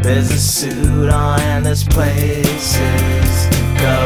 There's a suit on and there's places to go.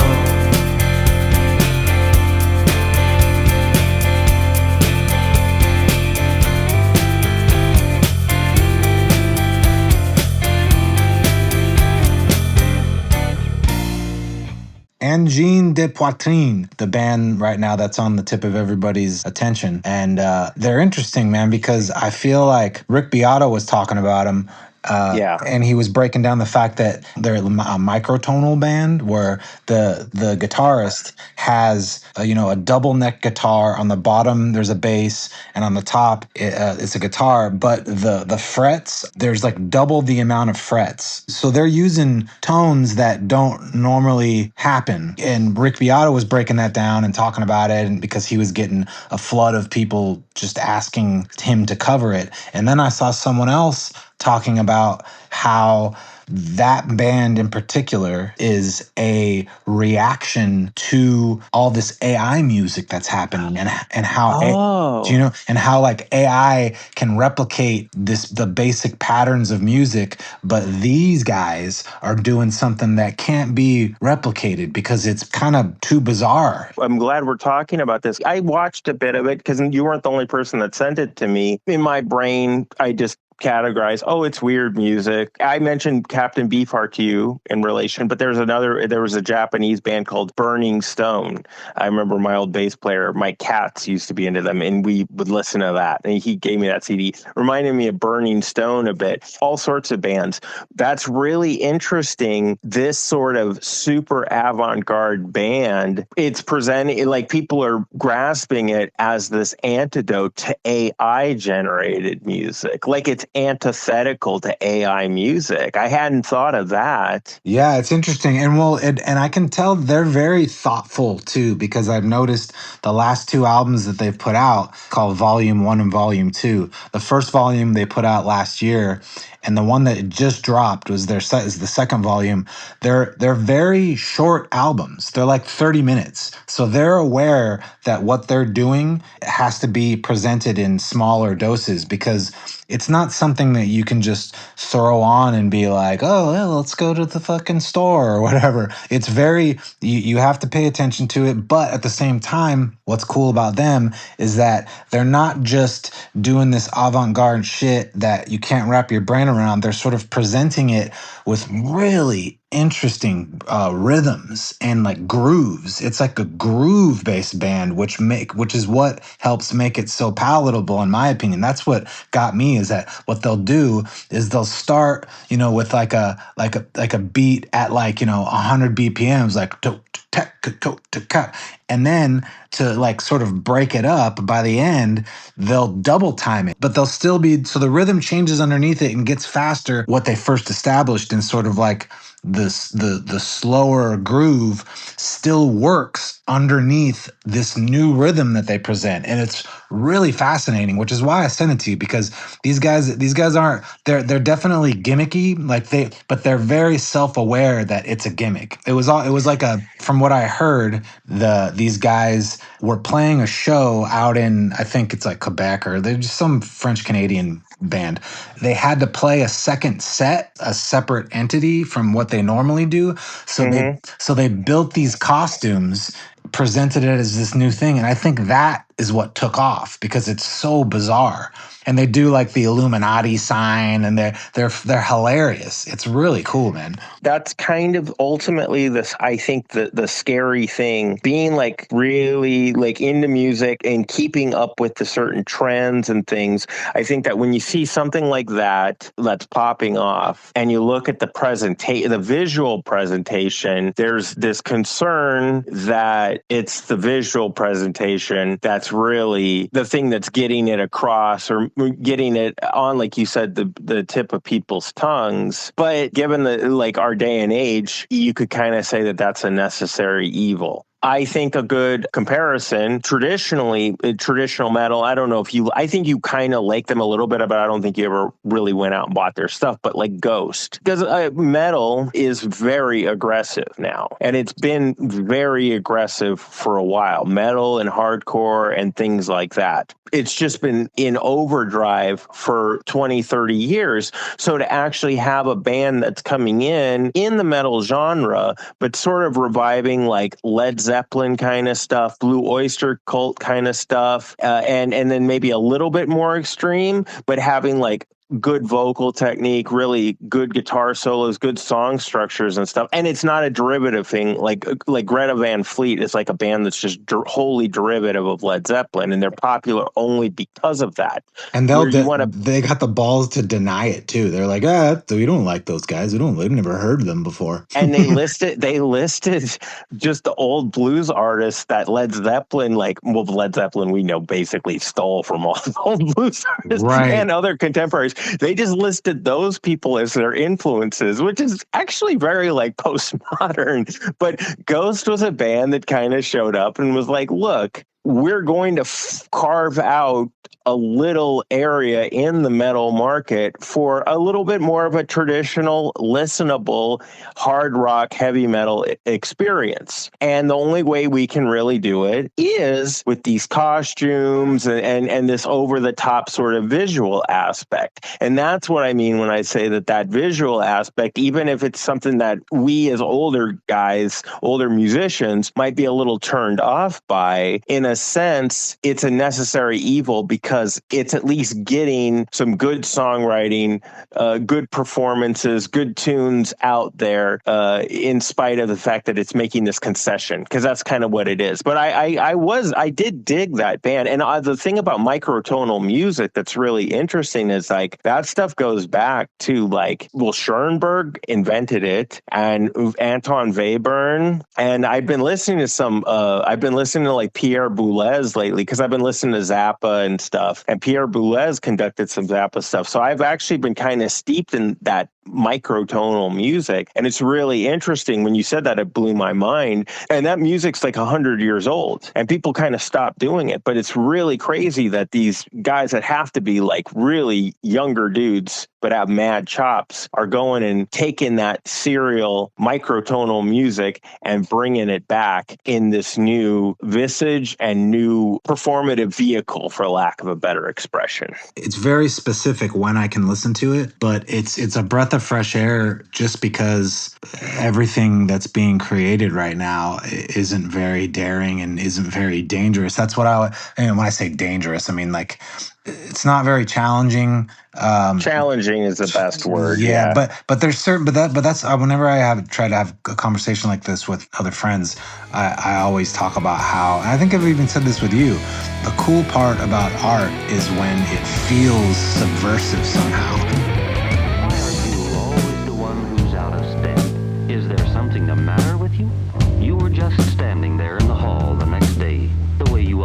Angine De Poitrine, the band right now that's on the tip of everybody's attention. And they're interesting, man, because I feel like Rick Beato was talking about them. And he was breaking down the fact that they're a microtonal band where the guitarist has a double neck guitar. On the bottom there's a bass, and on the top it's a guitar. But the frets, there's like double the amount of frets, so they're using tones that don't normally happen. And Rick Beato was breaking that down and talking about it, and because he was getting a flood of people just asking him to cover it. And then I saw someone else talking about how that band in particular is a reaction to all this AI music that's happening, and how and how like AI can replicate the basic patterns of music, but these guys are doing something that can't be replicated because it's kind of too bizarre. I'm glad we're talking about this. I watched a bit of it because you weren't the only person that sent it to me. In my brain, I just categorize, it's weird music. I mentioned Captain Beefheart to you in relation, but there was a Japanese band called Burning Stone. I remember my old bass player, Mike Katz, used to be into them, and we would listen to that. And he gave me that CD. Reminded me of Burning Stone a bit. All sorts of bands. That's really interesting. This sort of super avant-garde band, it's presenting, like people are grasping it as this antidote to AI-generated music. Like it's antithetical to AI music. I hadn't thought of that. Yeah, it's interesting. And and I can tell they're very thoughtful too, because I've noticed the last two albums that they've put out, called Volume 1 and Volume 2. The first volume they put out last year, and the one that just dropped is the second volume. They're very short albums. They're like 30 minutes. So they're aware that what they're doing has to be presented in smaller doses, because it's not something that you can just throw on and be like, oh, well, let's go to the fucking store or whatever. It's you have to pay attention to it. But at the same time, what's cool about them is that they're not just doing this avant-garde shit that you can't wrap your brain around. They're sort of presenting it with really interesting rhythms and like grooves. It's like a groove based band, which is what helps make it so palatable, in my opinion. That's what got me, is that what they'll do is they'll start with like a beat at 100 BPMs, like and then to like sort of break it up, by the end they'll double time it, but they'll still be, so the rhythm changes underneath it and gets faster, what they first established in sort of like the slower groove still works underneath this new rhythm that they present. And it's really fascinating, which is why I sent it to you, because these guys aren't, they're definitely gimmicky, but they're very self-aware that it's a gimmick. It was like from what I heard, these guys were playing a show out in, I think it's like Quebec, or they're just some French Canadian band. They had to play a second set, a separate entity from what they normally do. So they built these costumes, presented it as this new thing, and I think that is what took off because it's so bizarre. And they do like the Illuminati sign, and they're hilarious. It's really cool, man. That's kind of ultimately this, I think, the scary thing, being like really like into music and keeping up with the certain trends and things. I think that when you see something like that that's popping off, and you look at the visual presentation, there's this concern that it's the visual presentation that's really the thing that's getting it across, or getting it on, like you said, the tip of people's tongues. But given our day and age, you could kind of say that that's a necessary evil. I think a good comparison, traditional metal, I don't know if I think you kind of like them a little bit, but I don't think you ever really went out and bought their stuff, but like Ghost. Because metal is very aggressive now, and it's been very aggressive for a while. Metal and hardcore and things like that. It's just been in overdrive for 20, 30 years. So to actually have a band that's coming in the metal genre, but sort of reviving like Led Zeppelin kind of stuff, Blue Oyster Cult kind of stuff, and then maybe a little bit more extreme, but having like good vocal technique, really good guitar solos, good song structures and stuff. And it's not a derivative thing like Greta Van Fleet is like a band that's just wholly derivative of Led Zeppelin, and they're popular only because of that. And they got the balls to deny it too. They're like, we don't like those guys. We've never heard of them before. And they listed just the old blues artists that Led Zeppelin, Led Zeppelin we know basically stole from all the old blues artists and other contemporaries. They just listed those people as their influences, which is actually very like postmodern. But Ghost was a band that kind of showed up and was like, look, we're going to carve out a little area in the metal market for a little bit more of a traditional, listenable, hard rock, heavy metal experience. And the only way we can really do it is with these costumes and this over-the-top sort of visual aspect. And that's what I mean when I say that visual aspect, even if it's something that we as older guys, older musicians, might be a little turned off by, in a sense, it's a necessary evil because it's at least getting some good songwriting, good performances, good tunes out there, in spite of the fact that it's making this concession, because that's kind of what it is. But I did dig that band. And the thing about microtonal music that's really interesting is like that stuff goes back to Schoenberg invented it, and Anton Webern. And I've been listening to like Pierre Boulez lately, because I've been listening to Zappa and stuff. And Pierre Boulez conducted some Zappa stuff. So I've actually been kind of steeped in that microtonal music. And it's really interesting. When you said that, it blew my mind. And that music's like 100 years old. And people kind of stopped doing it. But it's really crazy that these guys that have to be like really younger dudes but have mad chops are going and taking that serial microtonal music and bringing it back in this new visage and new performative vehicle, for lack of a better expression. It's very specific when I can listen to it, but it's a breath of fresh air, just because everything that's being created right now isn't very daring and isn't very dangerous. That's what when I say dangerous, I mean like it's not very challenging. Challenging is the best word. Yeah. But there's that's whenever I try to have a conversation like this with other friends, I always talk about how, and I think I've even said this with you, the cool part about art is when it feels subversive somehow. Why are you always the one who's out of step? Is there something the matter with you? You were just standing there in the hall the next day, the way you